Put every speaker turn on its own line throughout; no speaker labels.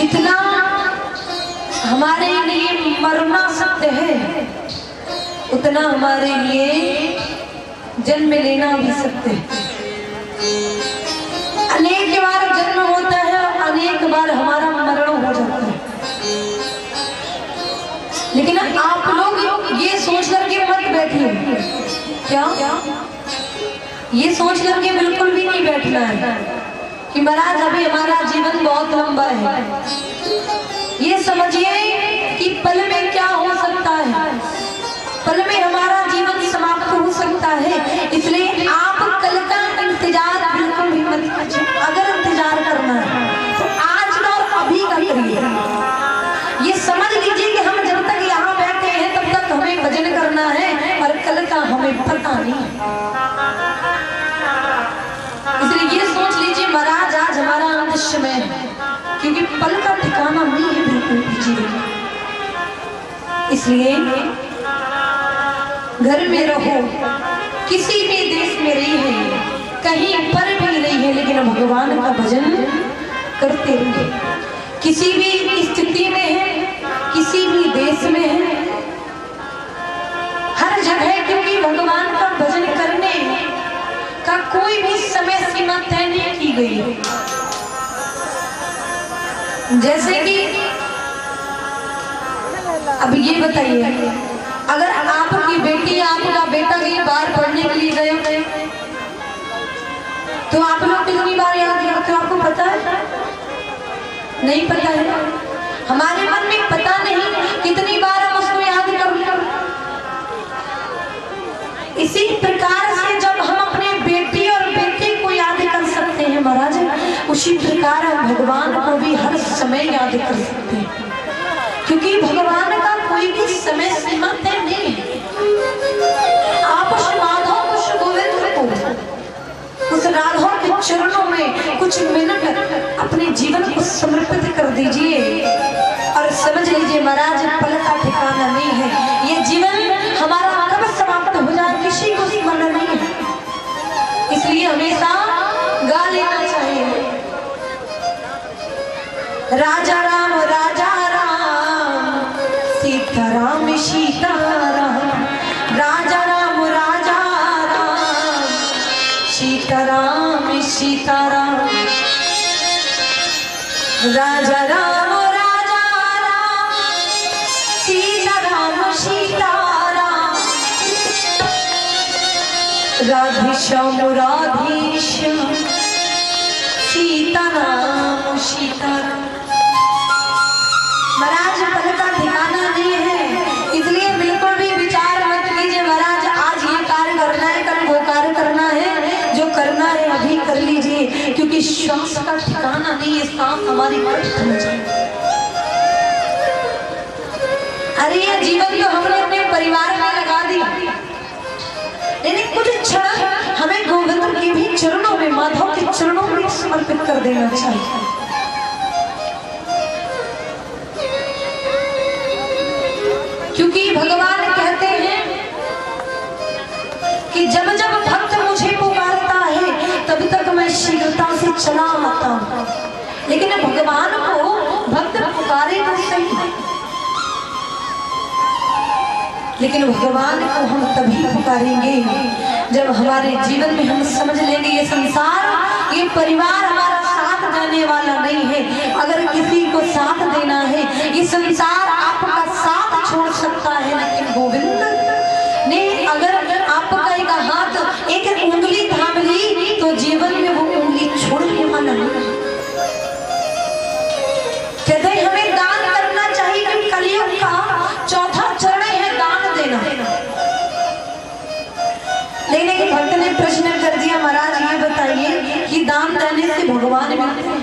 जितना हमारे लिए मरना सत्य है, उतना हमारे लिए जन्म लेना भी सत्य है। अनेक बार जन्म होता है, अनेक बार हमारा मरण हो जाता है। लेकिन आप लोग ये सोच करके मत बैठिए, क्या ये सोच करके बिल्कुल भी नहीं बैठना है कि महाराज अभी हमारा जीवन बहुत लंबा है। ये समझिए कि पल में क्या हो सकता है, पल में हमारा जीवन समाप्त हो सकता है। इसलिए आप कल का इंतजार बिल्कुल भी मत कीजिए। अगर इंतजार करना है तो आज का और अभी का करिए। ये समझ लीजिए कि हम जब तक यहाँ बैठे हैं तब तक हमें भजन करना है, और कल का हमें पता नहीं। इसलिए ये सोच लीजिए महाराज आज हमारा अंत समय है, क्योंकि पल का ठिकाना नहीं है बिल्कुल भी जीवन। इसलिए घर में रहो, किसी भी देश में रहिए, कहीं पर भी रहिए, लेकिन भगवान का भजन करते रहिए। किसी भी स्थिति में है, किसी भी देश में है, हर जगह, क्योंकि भगवान का भजन करने का कोई भी समय सीमा तय नहीं की गई है। जैसे कि अब ये बताइए, अगर आपकी बेटी आपका बेटा कहीं बाहर पढ़ने के लिए गए तो आप लोग कितनी बार याद करते हो? आपको पता है? नहीं पता है। हमारे मन में पता नहीं कितनी बार हम उसको याद कर लें। इसी प्रकार से जब हम अपने बेटी और बेटे को याद कर सकते हैं महाराज, उसी प्रकार हम भगवान को भी हर समय याद कर सकते हैं, क्योंकि भगवान का कोई भी समय सीमा तय नहीं है। आप उस माधव, उस गोविंद को, उस राधा के चरणों में कुछ मिनट अपने जीवन को समर्पित कर दीजिए और समझ लीजिए महाराज पल का ठिकाना नहीं है। ये जीवन हमारा कब समाप्त हो जाए किसी को स्मरण नहीं है। इसलिए हमेशा गा लेना चाहिए, राजा राम राजा राम, सीता राम सीता राम, राजा राम राजा राम, सीता राम सीता राम, राजा राम राजा राम, सीता राम सीता राम, राधे श्याम राधे श्याम, सीता राम सीता राम। महाराज पल का ठिकाना नहीं है, इसलिए बिल्कुल भी विचार मत कीजिए महाराज आज ये कार्य करना है, कल वो कार्य करना है। जो करना है अभी कर लीजिए, क्योंकि श्वास का ठिकाना नहीं है, सांस हमारी कष्ट में जाए। अरे ये जीवन तो हमने अपने परिवार में लगा दिया, लेकिन कुछ क्षण हमें गोविंद के भी चरणों में, माधव के चरणों में समर्पित कर देना चाहिए। क्योंकि भगवान कहते हैं कि जब जब भक्त मुझे पुकारता है तब तक मैं शीघ्रता से चला आता हूं। लेकिन भगवान को भक्त पुकारे तो सही, लेकिन भगवान को हम तभी पुकारेंगे जब हमारे जीवन में हम समझ लेंगे ये संसार, ये परिवार हमारा साथ देने वाला नहीं है। अगर किसी को साथ देना है, ये संसार आपका साथ छोड़ सकता है, लेकिन गोविंद ने अगर आपका एक हाथ, एक उंगली थाम ली तो जीवन में वो उंगली छोड़ने वाला नहीं। कहते हैं हमें दान करना चाहिए, क्योंकि कलयुग का चौथा चरण है दान देना। लेकिन एक भक्त ने प्रश्न कर दिया, महाराज ये बताइए कि दान देने से भगवान मिलते हैं?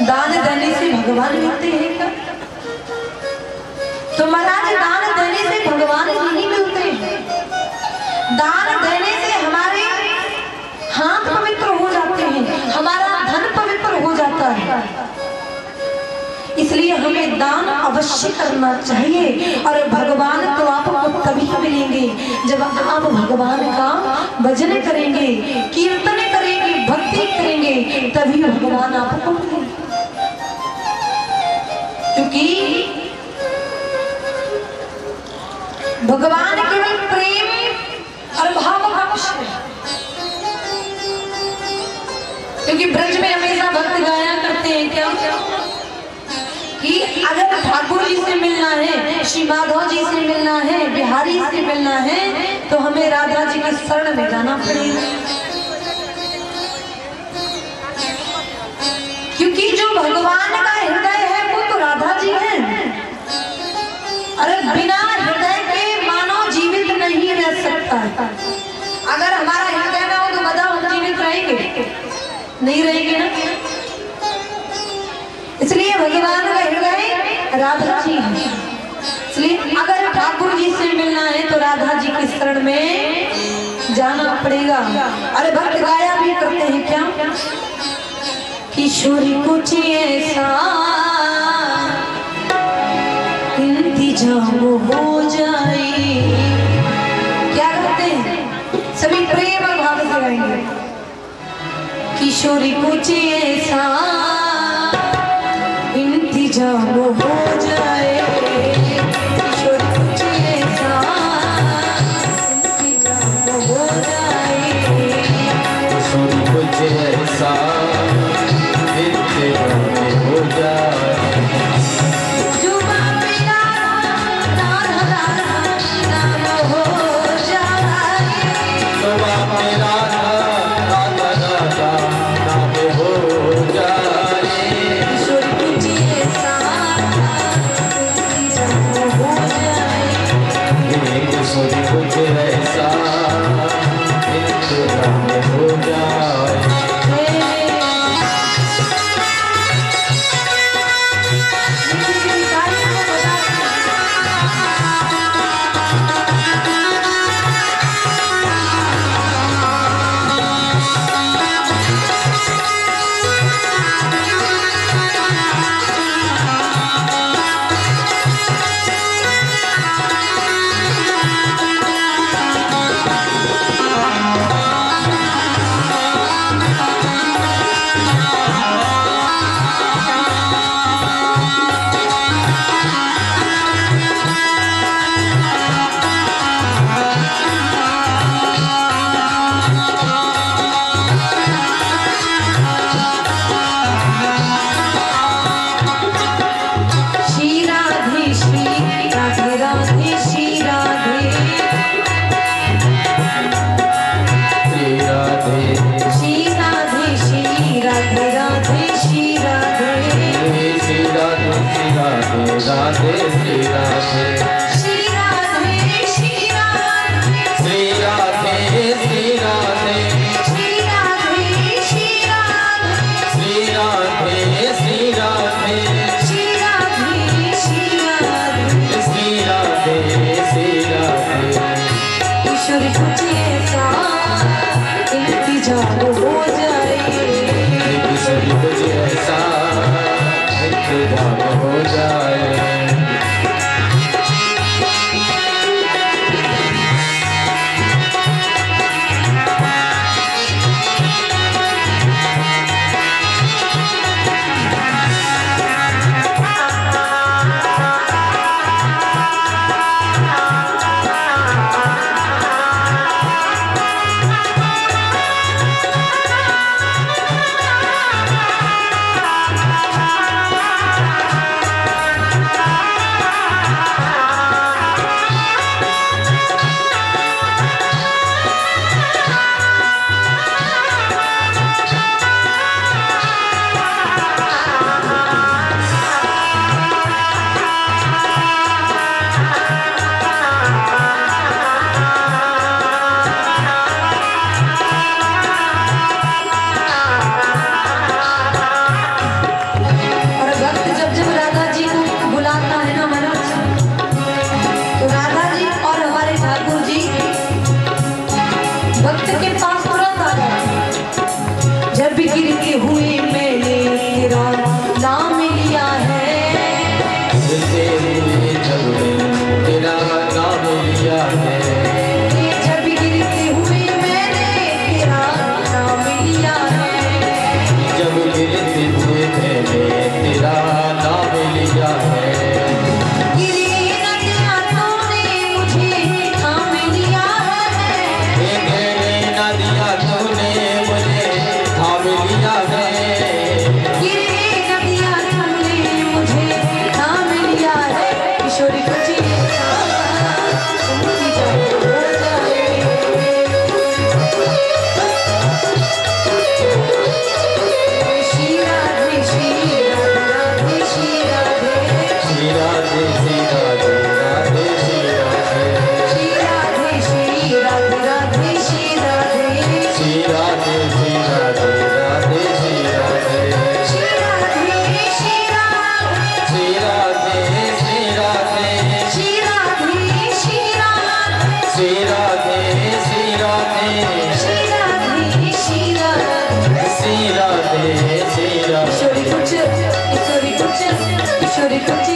दान देने से भगवान मिलते हैं क्या? तो महाराज दान देने से भगवान नहीं मिलते हैं। दान देने से हमारे हाथ पवित्र हो जाते हैं, हमारा धन पवित्र हो जाता है। इसलिए हमें दान अवश्य करना चाहिए, और भगवान तो आपको तभी मिलेंगे जब आप भगवान का भजन करेंगे, कीर्तन करेंगे, भक्ति करेंगे, तभी भगवान आपको मिले, क्योंकि भगवान केवल प्रेम और भाव पक्ष है। क्योंकि ब्रज में हमेशा भक्त गाया करते हैं क्या कि अगर ठाकुर जी से मिलना है, श्री माधव जी से मिलना है, बिहारी से मिलना है, तो हमें राधा जी के शरण में जाना पड़ेगा। क्योंकि जो भगवान का हृदय है वो तो राधा जी है। अरे बिना हृदय के मानव जीवित नहीं रह सकता। अगर हमारा हृदय ना हो तो बताओ हम जीवित रहेंगे? नहीं रहेंगे ना। इसलिए भगवान का हृदय राधा जी है। इसलिए अगर ठाकुर जी से मिलना है तो राधा जी के शरण में जाना पड़ेगा। अरे भक्त गाया भी करते हैं क्या, किशोरी कुछ ऐसा इंतजाम हो जाए। क्या करते हैं? सभी प्रेम और भाव से गाएंगे। किशोरी कुछ ऐसा इंतजाम हो जाए, किशोरी कुछ ऐसा इंतजाम हो जाए,
किशोरी कुछ ऐसा इंतजाम हो जाए। कुछ ऐसा इंतजाम हो जाए। राधे श्री राधे
ईश्वरी कुछ